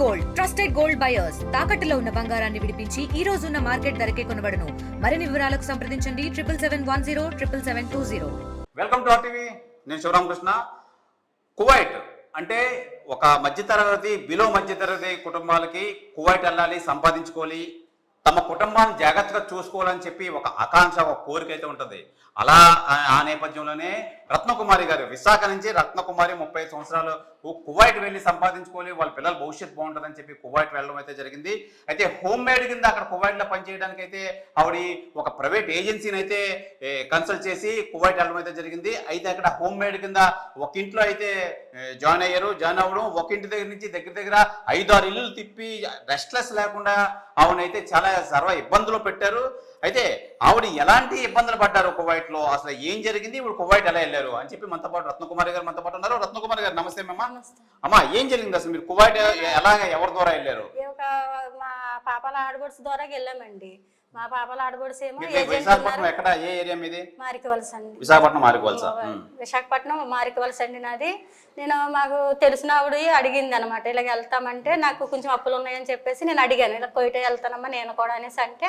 Gold trusted gold buyers తాకట్టులో ఉన్న బంగారాన్ని విడిపించి ఈ రోజు ఉన్న మార్కెట్ ధరకే కొనబడును. మరిన్ని వివరాలకు సంప్రదించండి 7771077720. Welcome to RTV. నేను శివరామకృష్ణ. కువైట్ అంటే ఒక మధ్యతరగతి బిలో మధ్యతరగతి కుటుంబాలకి కువైట్ వెళ్ళాలి, సంపాదించుకోవాలి, తమ కుటుంబాన్ని జాగ్రత్తగా చూసుకోవాలని చెప్పి ఒక ఆకాంక్ష, ఒక కోరిక అయితే ఉంటుంది. అలా ఆ నేపథ్యంలోనే రత్నకుమారి గారు విశాఖ నుంచి రత్నకుమారి 35 సంవత్సరాలు కువైట్ వెళ్ళి సంపాదించుకోవాలి, వాళ్ళ పిల్లల భవిష్యత్తు బాగుంటుందని చెప్పి కువైట్ వెళ్ళడం అయితే జరిగింది. అయితే హోమ్ మేడ్ కింద అక్కడ కువైట్లో పనిచేయడానికి అయితే ఆవిడ ఒక ప్రైవేట్ ఏజెన్సీని అయితే కన్సల్ట్ చేసి కువైట్ వెళ్ళడం అయితే జరిగింది. అయితే అక్కడ హోమ్ మేడ్ కింద ఒక ఇంట్లో అయితే జాయిన్ అయ్యారు. జాయిన్ అవ్వడం ఒక ఇంటి దగ్గర నుంచి దగ్గర 5-6 ఇల్లు తిప్పి రెస్ట్లెస్ లేకుండా ఆవిడనైతే చాలా సర్వ ఇబ్బందులు పెట్టారు. అయితే ఆవిడ ఎలాంటి ఇబ్బందులు పడ్డారు కువైట్ లో, అసలు ఏం జరిగింది, ఇప్పుడు కువైట్ ఎలా వెళ్ళారు అని చెప్పి మనతో పాటు రత్నకుమారి గారు మనతో పాటు ఉన్నారు. రత్నకుమారి గారు నమస్తే. అమ్మా ఏం జరిగింది అసలు, మీరు కువైట్ ఎలాగ ఎవరి ద్వారా వెళ్ళారు? మా పాపల ఆడబడుచు ద్వారా వెళ్ళామండి. మా పాపల ఆడబడుచు ఏమో విశాఖపట్నం ఎక్కడ, ఏ ఏరియా మీది? మారికవలస అండి. విశాఖపట్నం మారికవలస. విశాఖపట్నం మారికవలస అండి నాది. నేను మాకు తెలిసిన ఆవిడ అడిగింది అనమాట, ఇలాగ వెళ్తామంటే నాకు కొంచెం అప్పులు ఉన్నాయని చెప్పేసి నేను అడిగాను, ఇలా కోయిట వెళ్తానమ్మా నేను కూడా అనేసి అంటే,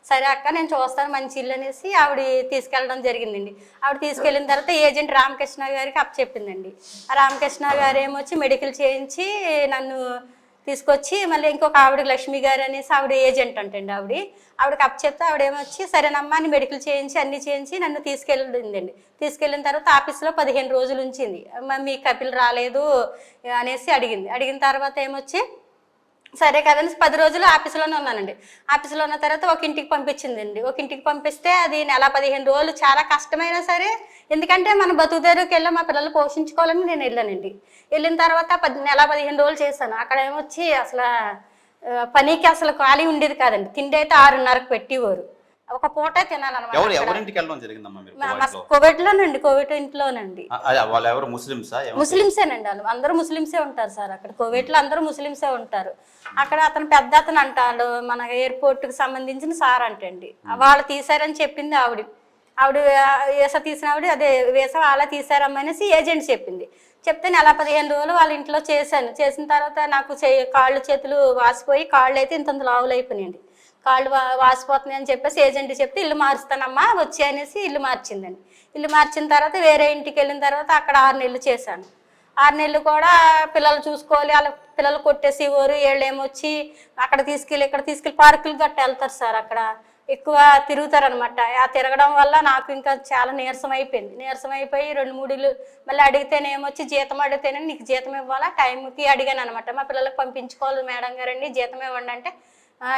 సరే అక్క నేను చూస్తాను మంచి ఇల్లు అనేసి ఆవిడ తీసుకెళ్ళడం జరిగిందండి. ఆవిడ తీసుకెళ్ళిన తర్వాత ఏజెంట్ రామకృష్ణ గారికి అప్ చెప్పిందండి. ఆ రామకృష్ణ గారు ఏమొచ్చి మెడికల్ చేయించి నన్ను తీసుకొచ్చి మళ్ళీ ఇంకొక ఆవిడ లక్ష్మి గారు అనేసి ఆవిడ ఏజెంట్ అంటండి. ఆవిడకి అప్ చెప్తే ఆవిడ ఏమొచ్చి సరేనమ్మా అని మెడికల్ చేయించి అన్ని చేయించి నన్ను తీసుకెళ్ళిందండి. తీసుకెళ్ళిన తర్వాత ఆఫీస్లో 15 రోజులు ఉంచింది. మీ కపిల్ రాలేదు అనేసి అడిగిన తర్వాత ఏమొచ్చి సరే కదండి 10 రోజులు ఆఫీసులోనే ఉన్నానండి. ఆఫీసులో ఉన్న తర్వాత ఒక ఇంటికి పంపించిందండి. ఒక ఇంటికి పంపిస్తే అది నెల 15 రోజులు చాలా కష్టమైనా సరే, ఎందుకంటే మన బతుకుదేరుకి వెళ్ళి మా పిల్లలు పోషించుకోవాలని నేను వెళ్ళానండి. వెళ్ళిన తర్వాత నెల 15 రోజులు చేశాను. అక్కడ ఏమొచ్చి అసలు పనికి అసలు ఖాళీ ఉండేది కాదండి. తిండి అయితే 6:30కు పెట్టేవారు, ఒక పూట తినాలన్నమాట. Covid లోనండి, Covid ఇంట్లోనండి. ముస్లింసేనండి, వాళ్ళు అందరూ ముస్లింసే ఉంటారు సార్ అక్కడ. కోవిడ్ లో అందరూ ముస్లింసే ఉంటారు. అక్కడ అతను పెద్ద అతను అంటాడు, మన ఎయిర్పోర్ట్ కి సంబంధించిన సార్ అంటండి. వాళ్ళు తీసారని చెప్పింది ఆవిడ వీసా తీసిన ఆవిడ, అదే వీసా వాళ్ళ తీసారమ్మనేసి ఏజెంట్ చెప్తే నెల 15 రోజులు వాళ్ళ ఇంట్లో చేసిన తర్వాత నాకు కాళ్ళు చేతులు వాసిపోయి కాళ్ళు అయితే ఇంత లావులు అయిపోయినాయండి. కాళ్ళు వాసిపోతున్నాయి అని చెప్పేసి ఏజెంట్ చెప్తే ఇల్లు మారుస్తానమ్మా వచ్చి అనేసి ఇల్లు మార్చిందండి. ఇల్లు మార్చిన తర్వాత వేరే ఇంటికి వెళ్ళిన తర్వాత అక్కడ 6 నెలలు చేశాను. 6 నెలలు కూడా పిల్లలు చూసుకోవాలి, వాళ్ళ పిల్లలు కొట్టేసి ఊరు వీళ్ళు ఏమొచ్చి అక్కడ తీసుకెళ్ళి పార్కులు గట్ట వెళ్తారు సార్. అక్కడ ఎక్కువ తిరుగుతారనమాట. ఆ తిరగడం వల్ల నాకు ఇంకా చాలా నీరసం అయిపోయి 2-3 ఇల్లు మళ్ళీ అడిగితేనేమొచ్చి జీతం అడిగితేనే నీకు జీతం ఇవ్వాలా, టైంకి అడిగాను అనమాట. మా పిల్లలకు పంపించుకోవాలి మేడం గారండి, జీతం ఇవ్వండి అంటే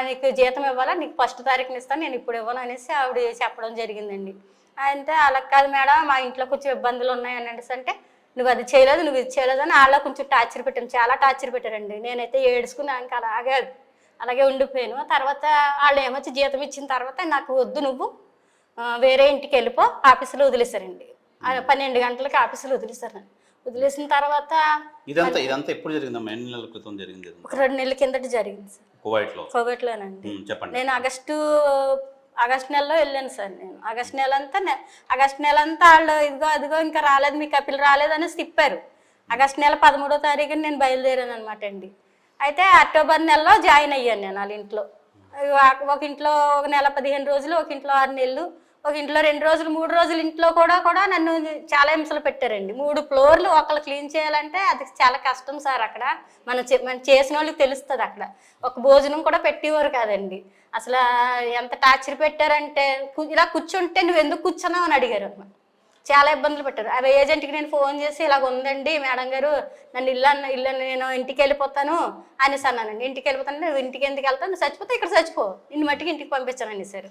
నీకు జీతం ఇవ్వాలా, నీకు 1వ తారీఖున ఇస్తాను, నేను ఇప్పుడు ఇవ్వను అనేసి ఆవిడ చెప్పడం జరిగిందండి. అంటే అలా కాదు మేడం మా ఇంట్లో కొంచెం ఇబ్బందులు ఉన్నాయి అనేసి అంటే, నువ్వు అది చేయలేదు నువ్వు ఇది చేయలేదు అని వాళ్ళ కొంచెం టార్చర్ పెట్టాను, చాలా టార్చర్ పెట్టారండి. నేనైతే ఏడుచుకుని ఇంకా అలాగే ఉండిపోయాను. తర్వాత వాళ్ళు ఏమొచ్చి జీతం ఇచ్చిన తర్వాత నాకు వద్దు నువ్వు వేరే ఇంటికి వెళ్ళిపో ఆఫీసులో వదిలేశారండి. 12 గంటలకి ఆఫీసులో వదిలేసిన తర్వాత ఇదంతా ఎప్పుడు జరిగిందమ్మా? ఎన్ని నెలల క్రితం జరిగింది? ఒక 2 నెలల కిందట జరిగింది సార్, కోవిడ్లోనండి. నేను ఆగస్టు నెలలో వెళ్ళాను సార్. నేను ఆగస్టు నెల అంతా వాళ్ళు అదిగో ఇంకా రాలేదు, మీ కపిల్ రాలేదు అనేసి తిప్పారు. ఆగస్టు నెల 13వ తారీఖున నేను బయలుదేరాను అనమాట అండి. అయితే అక్టోబర్ నెలలో జాయిన్ అయ్యాను నేను వాళ్ళ ఇంట్లో. ఒక ఇంట్లో ఒక నెల 15 రోజులు, ఒక ఇంట్లో 6 నెలలు, ఒక ఇంట్లో 2 రోజులు, 3 రోజులు ఇంట్లో కూడా నన్ను చాలా హింసలు పెట్టారండి. 3 ఫ్లోర్లు ఒకళ్ళు క్లీన్ చేయాలంటే అది చాలా కష్టం సార్. అక్కడ మనం చేసిన వాళ్ళకి తెలుస్తుంది. అక్కడ ఒక భోజనం కూడా పెట్టేవారు కాదండి. అసలు ఎంత టార్చర్ పెట్టారంటే, ఇలా కూర్చుంటే నువ్వు ఎందుకు కూర్చున్నావు అని అడిగారు అన్నమాట. చాలా ఇబ్బందులు పెట్టారు. అవి ఏజెంట్కి నేను ఫోన్ చేసి ఇలాగ ఉందండి మేడం గారు, నన్ను ఇల్లు నేను ఇంటికి వెళ్ళిపోతాను అనేసి అన్నానండి. ఇంటికి వెళ్ళిపోతాను, నువ్వు ఇంటికి ఎందుకు వెళ్తాను, నువ్వు చచ్చిపోతే ఇక్కడ చచ్చిపో, నిన్ను మట్టికి ఇంటికి పంపించాను అనేసారు.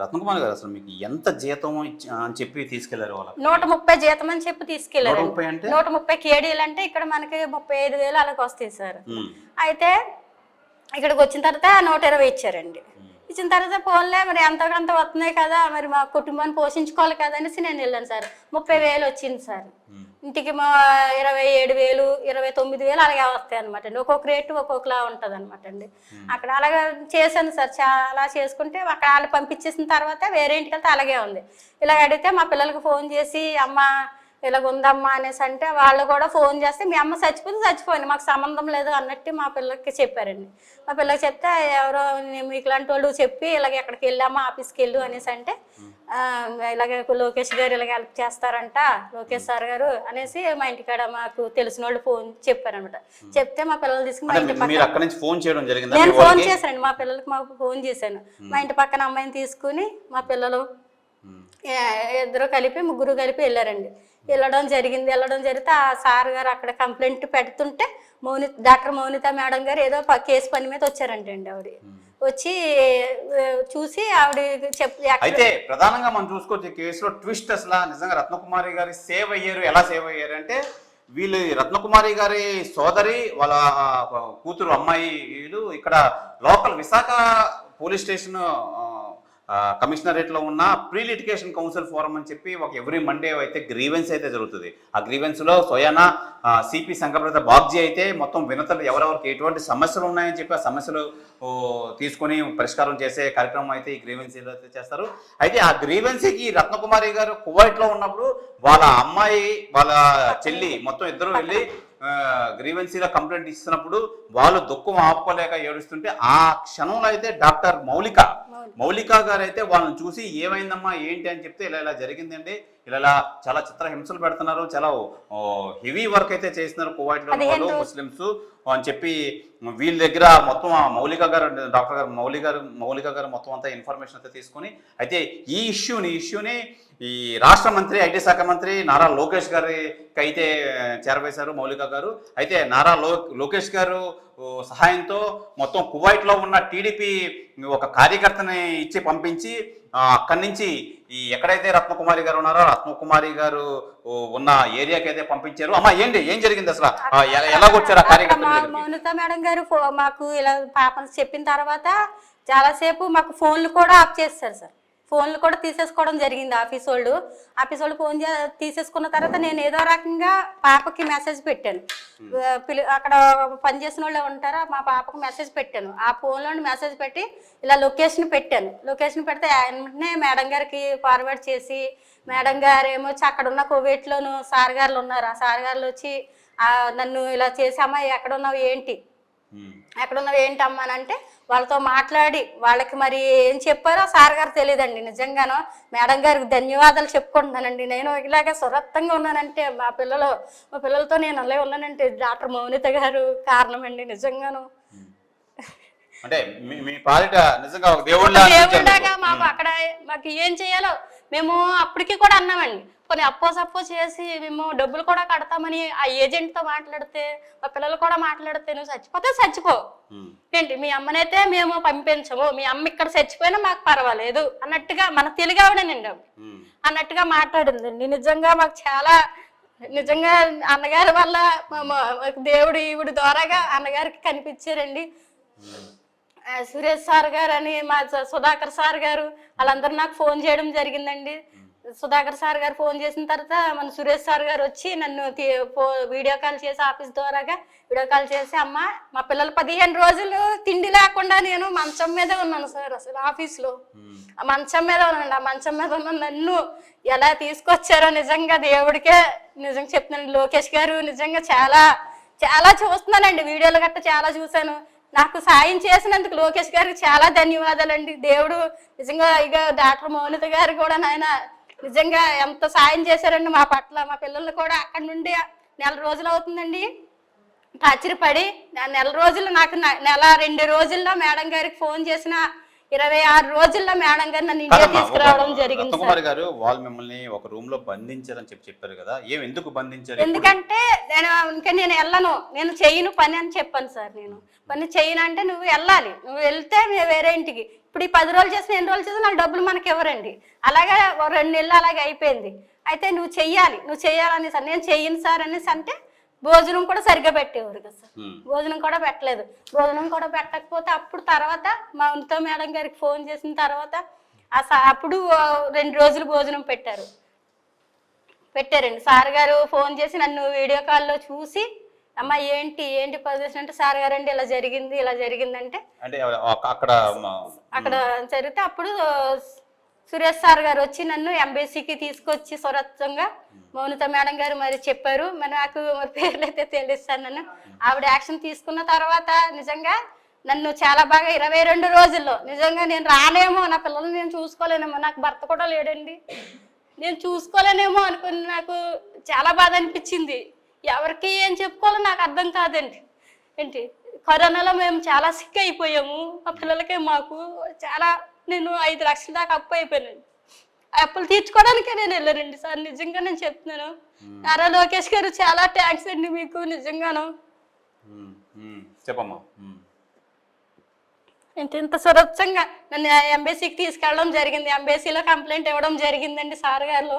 రత్నకుమారి గారు అసలు మీకు ఎంత జీతం అని చెప్పి తీసుకెళ్లారు? 130 జీతం అని చెప్పి తీసుకెళ్లారు. 130 కేడీలు అంటే ఇక్కడ మనకి 35,000 అలాగ వస్తాయి సార్. అయితే ఇక్కడికి వచ్చిన తర్వాత 120 ఇచ్చారండి. ఇచ్చిన తర్వాత ఫోన్లే మరి ఎంతకంత వస్తున్నాయి కదా, మరి మా కుటుంబాన్ని పోషించుకోవాలి కదా అనేసి నేను వెళ్ళాను సార్. 30,000 వచ్చింది సార్. ఇంటికి 27,000, 29,000 అలాగే వస్తాయి అనమాట అండి. ఒక్కొక్క రేటు ఒక్కొక్కలా ఉంటుంది అనమాట అండి. అక్కడ అలాగే చేశాను సార్. చాలా చేసుకుంటే అక్కడ వాళ్ళు పంపించేసిన తర్వాత వేరే ఇంటికి వెళ్తే అలాగే ఉంది. ఇలాగ అడిగితే మా పిల్లలకు ఫోన్ చేసి, అమ్మ ఇలాగ ఉందమ్మా అనేసి అంటే వాళ్ళు కూడా ఫోన్ చేస్తే మీ అమ్మ చచ్చిపోతే చచ్చిపోయింది, మాకు సంబంధం లేదు అన్నట్టు మా పిల్లలకి చెప్పారండి. మా పిల్లలకి చెప్తే ఎవరో మీకు ఇలాంటి వాళ్ళు చెప్పి ఇలాగ ఎక్కడికి వెళ్ళామా ఆఫీస్కి వెళ్ళు అనేసి అంటే ఇలాగ లోకేష్ గారు ఇలాగ హెల్ప్ చేస్తారంట లోకేష్ సార్ గారు అనేసి మా ఇంటికాడ మాకు తెలిసిన వాళ్ళు ఫోన్ చెప్పారనమాట. చెప్తే మా పిల్లలు తీసుకుని మా ఇంటి పక్కన నేను ఫోన్ చేశానండి, మా పిల్లలకి మాకు ఫోన్ చేశాను. మా ఇంటి పక్కన అమ్మాయిని తీసుకుని మా పిల్లలు ఇద్దరు కలిపి ముగ్గురు కలిపి వెళ్ళారండి. వెళ్ళడం జరిగితే ఆ సార్ గారు అక్కడ కంప్లైంట్ పెడుతుంటే డాక్టర్ మౌనిత మేడం గారు ఏదో కేసు పని మీద వచ్చారంటండి. ఆవిడ వచ్చి చూసి ఆవిడ అయితే ప్రధానంగా మనం చూసుకోవచ్చు కేసులో ట్విస్ట్ అసలు నిజంగా రత్నకుమారి గారి ఎలా సేవ్ అయ్యారు అంటే వీళ్ళు రత్నకుమారి గారి సోదరి వాళ్ళ కూతురు అమ్మాయిలు ఇక్కడ local Visakha police station commissionerate లో ఉన్న ప్రీ లిటిగేషన్ కౌన్సిల్ ఫోరం అని చెప్పి ఒక ఎవ్రీ మండే అయితే గ్రీవెన్స్ అయితే జరుగుతుంది. ఆ గ్రీవెన్స్ లో సోయానా సిపి సంఘప్రద బాగ్జీ అయితే మొత్తం వినతలు ఎవరెవరికి ఎటువంటి సమస్యలు ఉన్నాయని చెప్పి ఆ సమస్యలు తీసుకొని పరిష్కారం చేసే కార్యక్రమం అయితే ఈ గ్రీవెన్సీలో అయితే చేస్తారు. అయితే ఆ గ్రీవెన్సీకి రత్నకుమారి గారు కువైట్ లో ఉన్నప్పుడు వాళ్ళ అమ్మాయి వాళ్ళ చెల్లి మొత్తం ఇద్దరు వెళ్ళి గ్రీవెన్సీలో కంప్లైంట్ ఇస్తున్నప్పుడు వాళ్ళు దుఃఖం ఆపుకోలేక ఏడుస్తుంటే ఆ క్షణంలో అయితే డాక్టర్ మౌలిక గారు అయితే వాళ్ళని చూసి ఏమైందమ్మా ఏంటి అని చెప్తే ఇలా జరిగిందండి, ఇలా చాలా చిత్రహింసలు పెడుతున్నారు, చాలా హెవీ వర్క్ అయితే చేస్తున్నారు కువైట్ లో వాళ్ళు ముస్లిమ్స్ అని చెప్పి వీళ్ళ దగ్గర మొత్తం మౌలిక గారు డాక్టర్ గారు మౌలిక గారు మొత్తం అంతా ఇన్ఫర్మేషన్ అయితే తీసుకుని అయితే ఈ ఇష్యూని ఈ రాష్ట్ర మంత్రి ఐటీ శాఖ మంత్రి నారా లోకేష్ గారికి అయితే చేరవేశారు మౌలిక గారు. అయితే నారా లోకేష్ గారు సహాయంతో మొత్తం కువైట్ లో ఉన్న టీడీపీ ఒక కార్యకర్తని ఇచ్చి పంపించి అక్కడి నుంచి ఈ ఎక్కడైతే రత్నకుమారి గారు ఉన్నారో రత్నకుమారి గారు ఉన్న ఏరియాకి అయితే పంపించారు. అమ్మా ఏం జరిగింది అసలు ఎలాగొచ్చారు ఆ కార్యకర్త? మౌనిత మేడం గారు మాకు ఇలా పాపం చెప్పిన తర్వాత చాలాసేపు మాకు ఫోన్లు కూడా ఆఫ్ చేస్తారు సార్, ఫోన్లు కూడా తీసేసుకోవడం జరిగింది. ఆఫీస్ వాళ్ళు ఫోన్ తీసేసుకున్న తర్వాత నేను ఏదో రకంగా పాపకి మెసేజ్ పెట్టాను, అక్కడ పనిచేసిన వాళ్ళు ఉంటారా మా పాపకు మెసేజ్ పెట్టాను. ఆ ఫోన్లో మెసేజ్ పెట్టి ఇలా లొకేషన్ పెడితే వెంటనే మేడం గారికి ఫార్వర్డ్ చేసి మేడం గారు ఏమో వచ్చి అక్కడ ఉన్న కువైట్లోను సార్ గారులు ఉన్నారు, ఆ సార్ గారులు వచ్చి నన్ను ఇలా చేసామా ఎక్కడున్నావు ఏంటమ్మా అని అంటే వాళ్ళతో మాట్లాడి వాళ్ళకి మరి ఏం చెప్పారో సార్ గారు తెలియదండి. నిజంగానో మేడం గారికి ధన్యవాదాలు చెప్పుకుంటున్నానండి. నేను ఇలాగే సురత్తంగా ఉన్నానంటే మా పిల్లలతో నేను అలాగే ఉన్నానంటే డాక్టర్ మౌనిత గారు కారణం అండి. నిజంగాను అంటే మీ పాలిట నిజంగా దేవుడిలాగా మాకు అక్కడ మాకు ఏం చేయాలో మేము అప్పటికి కూడా అన్నామండి. కొన్ని అప్పో చేసి మేము డబ్బులు కూడా కడతామని ఆ ఏజెంట్తో మాట్లాడితే మా పిల్లలు కూడా మాట్లాడితే నువ్వు చచ్చిపోతే చచ్చిపో ఏంటి మీ అమ్మనైతే మేము పంపించము, మీ అమ్మ ఇక్కడ చచ్చిపోయినా మాకు పర్వాలేదు అన్నట్టుగా మన తెలుగు ఆవిడేనండి అన్నట్టుగా మాట్లాడిందండి. నిజంగా మాకు చాలా నిజంగా అన్నగారి వల్ల దేవుడు ఈవిడ ద్వారాగా అన్నగారికి కనిపించారండి. సురేష్ సార్ గారు అని మా సుధాకర్ సార్ గారు వాళ్ళందరూ నాకు ఫోన్ చేయడం జరిగిందండి. సుధాకర్ సార్ గారు ఫోన్ చేసిన తర్వాత మన సురేష్ సార్ గారు వచ్చి నన్ను వీడియో కాల్ చేసి ఆఫీస్ ద్వారాగా వీడియో కాల్ చేసి అమ్మ మా పిల్లలు 15 రోజులు తిండి లేకుండా నేను మంచం మీదే ఉన్నాను సార్, అసలు ఆఫీస్లో ఆ మంచం మీద ఉన్నాను. ఆ మంచం మీద ఉన్న నన్ను ఎలా తీసుకొచ్చారో నిజంగా దేవుడికే నిజంగా చెప్తున్నాను. లోకేష్ గారు నిజంగా చాలా చాలా చూస్తున్నానండి, వీడియోలు గట్ట చాలా చూశాను. నాకు సాయం చేసినందుకు లోకేష్ గారికి చాలా ధన్యవాదాలండి. దేవుడు నిజంగా ఇక డాక్టర్ మౌనిత గారు కూడా నాయన నిజంగా ఎంత సాయం చేశారండి మా పట్ల. మా పిల్లలు కూడా అక్కడ నుండి 4 రోజులు అవుతుందండి ఆశ్చర్యపడి, నెల రోజులు నాకు నెల 2 రోజుల్లో మేడం గారికి ఫోన్ చేసిన 26 రోజుల్లో మేడం గారు నన్ను ఇండియా తీసుకురావడం జరిగింది. రత్నకుమారి గారు వాళ్ళు మిమ్మల్ని ఒక రూమ్ లో బంధించారని చెప్పారు కదా, ఎందుకు బంధించారు? ఎందుకంటే నేను వెళ్ళను, నేను చేయను పని అని చెప్పాను సార్. నేను పని చేయను అంటే నువ్వు వెళ్ళాలి, నువ్వు వెళ్తే వేరే ఇంటికి. ఇప్పుడు ఈ 10 రోజులు చేసిన 8 రోజులు చేసిన నాకు డబ్బులు మనకి ఇవ్వరండి. అలాగే 2 నెలలు అలాగే అయిపోయింది. అయితే నువ్వు చెయ్యాలని సార్. నేను చెయ్యను సార్ అనేసి అంటే భోజనం కూడా సరిగ్గా పెట్టేవారు కదా సార్, భోజనం కూడా పెట్టలేదు. భోజనం కూడా పెట్టకపోతే అప్పుడు తర్వాత మా ఉన్నత మేడం గారికి ఫోన్ చేసిన తర్వాత అప్పుడు 2 రోజులు భోజనం పెట్టారండి. సార్ గారు ఫోన్ చేసి నన్ను వీడియో కాల్లో చూసి అమ్మ ఏంటి పొజిషన్ అంటే సార్ గారు అండి ఇలా జరిగిందంటే అక్కడ జరిగితే అప్పుడు సురేష్ సార్ గారు వచ్చి నన్ను ఎంబీసీకి తీసుకొచ్చి సురక్షంగా మౌనిత మేడం గారు మరి చెప్పారు. మరి నాకు పేర్లు అయితే తెలుస్తాను. నన్ను ఆవిడ యాక్షన్ తీసుకున్న తర్వాత నిజంగా నన్ను చాలా బాగా 22 రోజుల్లో నిజంగా నేను రానేమో, నా పిల్లల్ని నేను చూసుకోలేనేమో, నాకు భర్త కూడా లేడండి, నేను చూసుకోలేనేమో అనుకుని నాకు చాలా బాధ అనిపించింది. ఎవరికి ఏం చెప్పుకోవాలో నాకు అర్థం కాదండి. ఏంటి కరోనాలో మేము చాలా సిక్ అయిపోయాము, మా పిల్లలకి మాకు చాలా, నేను 5 లక్షల దాకా అప్పు అయిపోయానండి. అప్పులు తీర్చుకోవడానికే నేను వెళ్ళానండి సార్. నిజంగా నేను చెప్తున్నాను. నారా లోకేష్ గారు చాలా థ్యాంక్స్ అండి మీకు నిజంగాను. చెప్పమ్మా. ఇంత సురక్షంగా నన్ను ఎంబీసీకి తీసుకెళ్ళడం జరిగింది. ఎంబీసీలో కంప్లైంట్ ఇవ్వడం జరిగిందండి సార్ గారు.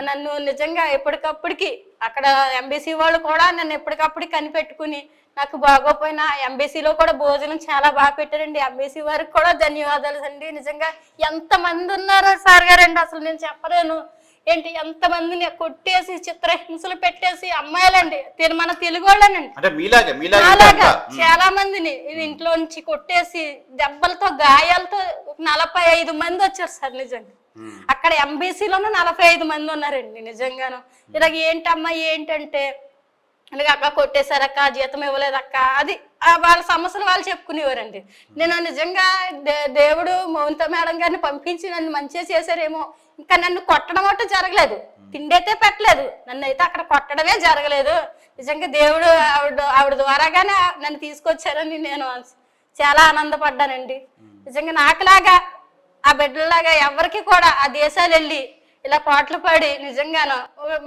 నన్ను నిజంగా ఎప్పటికప్పటికి అక్కడ ఎంబీసీ వాళ్ళు కూడా నన్ను ఎప్పటికప్పటికి కనిపెట్టుకుని నాకు బాగోపోయినా ఎంబీసీలో కూడా భోజనం చాలా బాగా పెట్టారండి. ఎంబీసీ వారికి కూడా ధన్యవాదాలు అండి. నిజంగా ఎంతమంది ఉన్నారో సార్ గారండి, అసలు నేను చెప్పలేను. ఏంటి ఎంతమందిని కొట్టేసి చిత్రహింసలు పెట్టేసి అమ్మాయిలండి, మన తెలుగు వాళ్ళనండి, అలాగా చాలా మందిని ఇంట్లో నుంచి కొట్టేసి దెబ్బలతో గాయాలతో 45 మంది వచ్చారు సార్. నిజంగా అక్కడ ఎంబీసీలోనూ 45 మంది ఉన్నారండి. నిజంగాను ఇలాగ ఏంటమ్మా ఏంటంటే అలాగే అక్క కొట్టేశారక్క, జీతం ఇవ్వలేదక్క, అది వాళ్ళ సమస్యలు వాళ్ళు చెప్పుకునేవారండి. నేను నిజంగా దేవుడు మౌనిత మేడం గారిని పంపించి నన్ను మంచిగా చేశారేమో. ఇంకా నన్ను కొట్టడం అంటే జరగలేదు, తిండి అయితే పెట్టలేదు, నన్ను అయితే అక్కడ కొట్టడమే జరగలేదు. నిజంగా దేవుడు ఆవిడ ద్వారాగానే నన్ను తీసుకొచ్చారని నేను చాలా ఆనందపడ్డానండి. నిజంగా నాకులాగా ఆ బిడ్డలాగా ఎవరికి కూడా ఆ దేశాలు వెళ్ళి ఇలా కోట్లు పడి నిజంగాను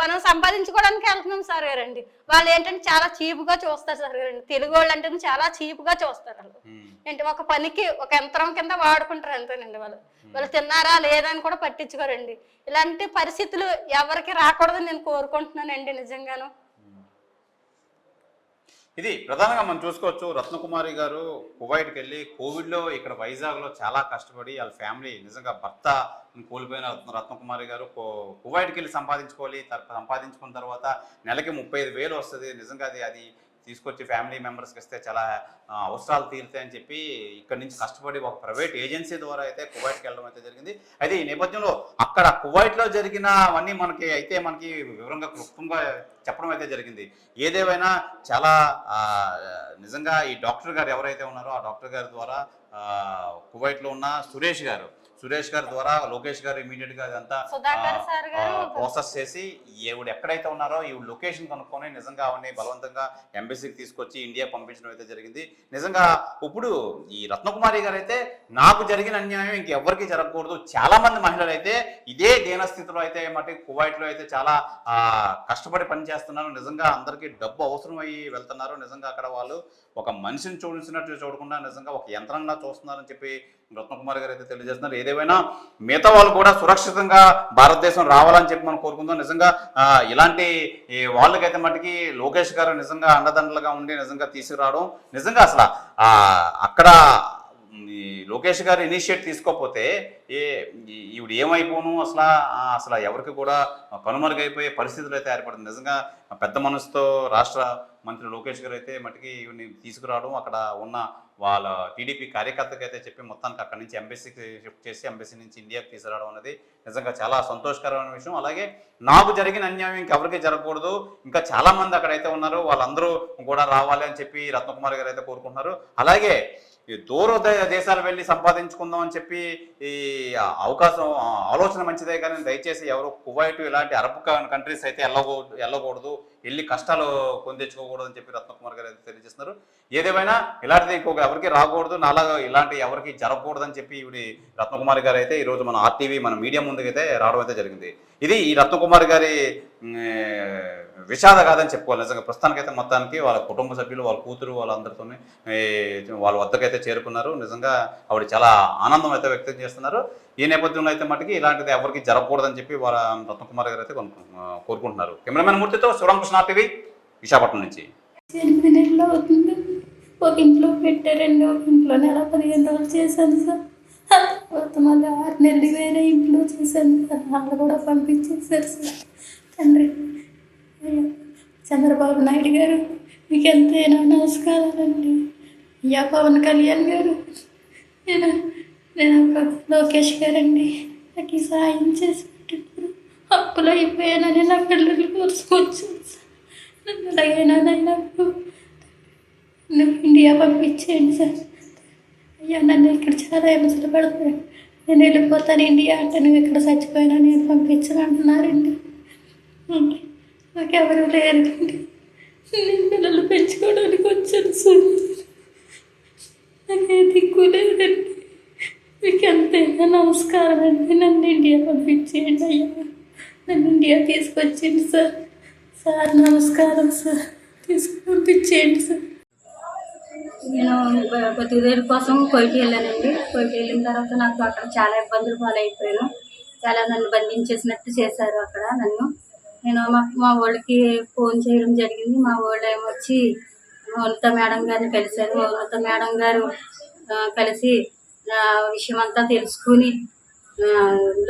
మనం సంపాదించుకోవడానికి వెళ్తున్నాం సార్ గారండి. వాళ్ళు ఏంటంటే చాలా చీపుగా చూస్తారు సార్ గారండి. తెలుగు వాళ్ళు అంటే చాలా చీపుగా చూస్తారు. వాళ్ళు ఏంటి ఒక పనికి ఒక యంత్రం కింద వాడుకుంటారు అంతేనండి. వాళ్ళు తిన్నారా లేదా అని కూడా పట్టించుకోరండి. ఇలాంటి పరిస్థితులు ఎవరికి రాకూడదని నేను కోరుకుంటున్నానండి నిజంగాను. ఇది ప్రధానంగా మనం చూసుకోవచ్చు. రత్నకుమారి గారు కువైట్కి వెళ్ళి కోవిడ్లో ఇక్కడ వైజాగ్లో చాలా కష్టపడి వాళ్ళ ఫ్యామిలీ నిజంగా భర్త కోల్పోయిన రత్నకుమారి గారు కువైట్కి వెళ్ళి సంపాదించుకున్న తర్వాత నెలకి 35,000 వస్తుంది. నిజంగా అది తీసుకొచ్చి ఫ్యామిలీ మెంబర్స్కి ఇస్తే చాలా అవసరాలు తీరుతాయని చెప్పి ఇక్కడ నుంచి కష్టపడి ఒక ప్రైవేట్ ఏజెన్సీ ద్వారా అయితే కువైట్కి వెళ్ళడం అయితే జరిగింది. అయితే ఈ నేపథ్యంలో అక్కడ కువైట్లో జరిగినవన్నీ మనకి వివరంగా క్లుప్తంగా చెప్పడం అయితే జరిగింది. ఏదేమైనా చాలా నిజంగా ఈ డాక్టర్ గారు ఎవరైతే ఉన్నారో ఆ డాక్టర్ గారి ద్వారా కువైట్లో ఉన్న సురేష్ గారి ద్వారా లోకేష్ గారు ఇమీడియట్ గా అదంతా ప్రాసెస్ చేసి ఈవిడ ఎక్కడైతే ఉన్నారో ఈ లొకేషన్ కనుక్కొని నిజంగా ఆవిడని బలవంతంగా ఎంబసీకి తీసుకొచ్చి ఇండియా పంపించడం అయితే జరిగింది. నిజంగా ఇప్పుడు ఈ రత్నకుమారి గారు అయితే నాకు జరిగిన అన్యాయం ఇంకెవ్వరికి జరగకూడదు. చాలా మంది మహిళలు అయితే ఇదే దీనస్థితిలో అయితే కువైట్ లో అయితే చాలా కష్టపడి పనిచేస్తున్నారు. నిజంగా అందరికీ డబ్బు అవసరం అయ్యి వెళ్తున్నారు. నిజంగా అక్కడ వాళ్ళు ఒక మనిషిని చూసినట్టు చూడకుండా నిజంగా ఒక యంత్రంగా చూస్తున్నారని చెప్పి రత్నకుమారి గారు అయితే తెలియజేస్తున్నారు. ఏదేమైనా మిగతా వాళ్ళు కూడా సురక్షితంగా భారతదేశం రావాలని చెప్పి మనం కోరుకుందాం. నిజంగా ఇలాంటి వాళ్ళకైతే మటుకి లోకేష్ గారు నిజంగా అండదండలుగా ఉండి నిజంగా తీసుకురావడం నిజంగా అసలు అక్కడ లోకేష్ గారు ఇనిషియేట్ తీసుకోకపోతే ఈవిడ ఏమైపోను అసలు ఎవరికి కూడా కనుమరుగైపోయే పరిస్థితులు అయితే ఏర్పడుతుంది. నిజంగా పెద్ద మనసుతో రాష్ట్ర మంత్రి లోకేష్ గారు అయితే మటుకి ఈవిని తీసుకురావడం అక్కడ ఉన్న వాళ్ళ టీడీపీ కార్యకర్తకి అయితే చెప్పి మొత్తానికి అక్కడి నుంచి ఎంబసీకి షిఫ్ట్ చేసి ఎంబసీ నుంచి ఇండియాకి తీసుకురావడం అనేది నిజంగా చాలా సంతోషకరమైన విషయం. అలాగే నాకు జరిగిన అన్యాయం ఇంకెవరికి జరగకూడదు, ఇంకా చాలా మంది అక్కడైతే ఉన్నారు వాళ్ళందరూ కూడా రావాలి అని చెప్పి రత్నకుమారి గారు అయితే కోరుకుంటున్నారు. అలాగే ఈ దూర దేశాలు వెళ్ళి సంపాదించుకుందాం అని చెప్పి ఈ ఆలోచన మంచిదే, కానీ దయచేసి ఎవరు కువైట్ ఇలాంటి అరబ్ కంట్రీస్ అయితే వెళ్ళకూడదు, వెళ్ళి కష్టాలు పొందించుకోకూడదు అని చెప్పి రత్నకుమార్ గారు అయితే తెలియజేస్తున్నారు. ఏదేమైనా ఇలాంటిది ఇంకొక ఎవరికి రాకూడదు, నాలాగా ఇలాంటి ఎవరికి జరగకూడదు అని చెప్పి ఇవి రత్నకుమారి గారు అయితే ఈరోజు మన ఆర్టీవీ మన మీడియా ముందుకైతే రావడం అయితే జరిగింది. ఇది ఈ రత్నకుమారి గారి విషాద కాదని చెప్పుకోవాలి. నిజంగా ప్రస్తుతానికైతే మొత్తానికి వాళ్ళ కుటుంబ సభ్యులు వాళ్ళ కూతురు వాళ్ళందరితోనే వాళ్ళ వద్దకైతే చేరుకున్నారు. నిజంగా ఆవిడ చాలా ఆనందం అయితే వ్యక్తం చేస్తున్నారు. ఈ నేపథ్యంలో అయితే మటుకి ఇలాంటిది ఎవరికి జరగకూడదని చెప్పి వాళ్ళ రత్నకుమార్ గారు అయితే కోరుకుంటున్నారు. కెమెరామెన్ మూర్తితో శివరామకృష్ణ టీవీ విశాఖపట్నం నుంచి. ఒక ఇంట్లో పెట్టారండి, ఒక ఇంట్లో నెల 15 రోజులు చేశాను సార్. మళ్ళీ 6 నెలలు వేరే ఇంట్లో చేశాను సార్, వాళ్ళు కూడా పంపించేశారు సార్. తండ్రి చంద్రబాబు నాయుడు గారు మీకు ఎంతైనా నమస్కారాలండి. పవన్ కళ్యాణ్ గారు, నేను లోకేష్ గారండి, నాకు ఈ సాయం చేసి పెట్టారు. అప్పులో అయిపోయానని నా పిల్లలు కోసుకొచ్చాను సార్. నన్ను ఎలాగైనా నాకు ఇండియా పంపించేయండి సార్. అయ్యా నన్ను ఇక్కడ చాలా హింసలు పడుతున్నాను, నేను వెళ్ళిపోతాను ఇండియా అంటే నువ్వు ఇక్కడ చచ్చిపోయినా నేను పంపించను అంటున్నారండి. నాకెవరు లేరండి, నేను పిల్లలు పెంచుకోవడానికి వచ్చాను సార్. నాకే దిక్కు లేదండి. మీకు ఎంతైనా నమస్కారం అండి, నన్ను ఇండియా పంపించేయండి అయ్యా, నన్ను ఇండియా తీసుకొచ్చేయండి సార్. సార్ నమస్కారం సార్, పంపించేయండి సార్. నేను బతుకుదేరు కోసం కోయిటి వెళ్ళానండి. కోయిటి వెళ్ళిన తర్వాత నాకు అక్కడ చాలా ఇబ్బందులు పాలైపోయాను. చాలా నన్ను బంధించేసినట్టు చేశారు అక్కడ నన్ను. నేను మా వాళ్ళకి ఫోన్ చేయడం జరిగింది. మా వాళ్ళు ఏమొచ్చి ఉన్నత మేడం గారిని కలిశారు. ఉన్నత మేడం గారు కలిసి విషయం అంతా తెలుసుకుని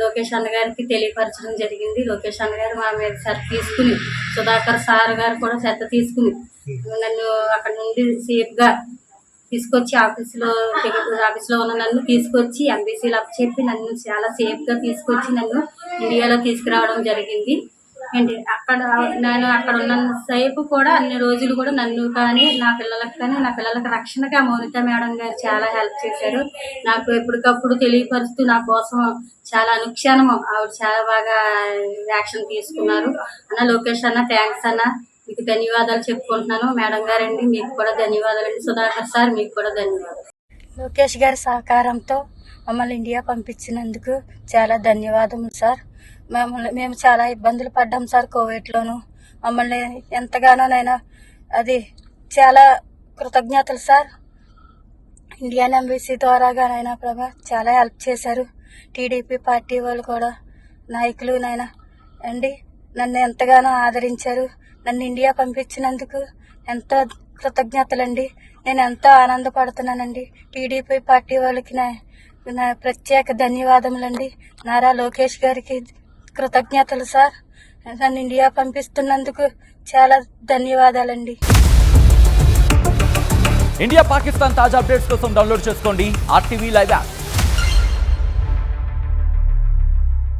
లోకేష్ అన్న గారికి తెలియపరచడం జరిగింది. లోకేష్ అన్న గారు మా మీద శ్రద్ధ తీసుకుని, సుధాకర్ సార్ గారు కూడా శ్రద్ధ తీసుకుని నన్ను అక్కడ నుండి సేఫ్గా తీసుకొచ్చి ఆఫీస్లో ఉన్న నన్ను తీసుకొచ్చి ఎంబీసీలో చెప్పి నన్ను చాలా సేఫ్గా తీసుకొచ్చి నన్ను ఇండియాలో తీసుకురావడం జరిగింది. ఏంటి నేను అక్కడ ఉన్న సేపు కూడా అన్ని రోజులు కూడా నన్ను కానీ నా పిల్లలకు రక్షణగా మౌనిత మేడం గారు చాలా హెల్ప్ చేశారు. నాకు ఎప్పటికప్పుడు తెలియపరుస్తూ నా కోసం చాలా అనుక్షణం ఆవిడ చాలా బాగా యాక్షన్ తీసుకున్నారు. అన్న లోకేష్ అన్న థ్యాంక్స్ అన్న, మీకు ధన్యవాదాలు చెప్పుకుంటున్నాను. మేడం గారండి మీకు కూడా ధన్యవాదాలండి. సుధాకర్ సార్ మీకు కూడా ధన్యవాదాలు. లోకేష్ గారి సహకారంతో మమ్మల్ని ఇండియా పంపించినందుకు చాలా ధన్యవాదములు సార్. మేము చాలా ఇబ్బందులు పడ్డాం సార్ కోవిడ్లోను. మమ్మల్ని ఎంతగానోనైనా అది చాలా కృతజ్ఞతలు సార్. ఇండియన్ ఎంబసీ ద్వారాగానైనా ప్రభా చాలా హెల్ప్ చేశారు. టీడీపీ పార్టీ వాళ్ళు కూడా నాయకులునైనా అండి నన్ను ఎంతగానో ఆదరించారు. నన్ను ఇండియా పంపించినందుకు ఎంతో కృతజ్ఞతలండి. నేను ఎంతో ఆనందపడుతున్నానండి. టీడీపీ పార్టీ వాళ్ళకి నా ప్రత్యేక ధన్యవాదములండి. నారా లోకేష్ గారికి కృతజ్ఞతలు సార్. నన్ను ఇండియా పంపిస్తున్నందుకు చాలా ధన్యవాదాలండి. ఇండియా పాకిస్తాన్ తాజా అప్డేట్స్ కోసం డౌన్లోడ్ చేసుకోండి RTV లైవ్ యాప్.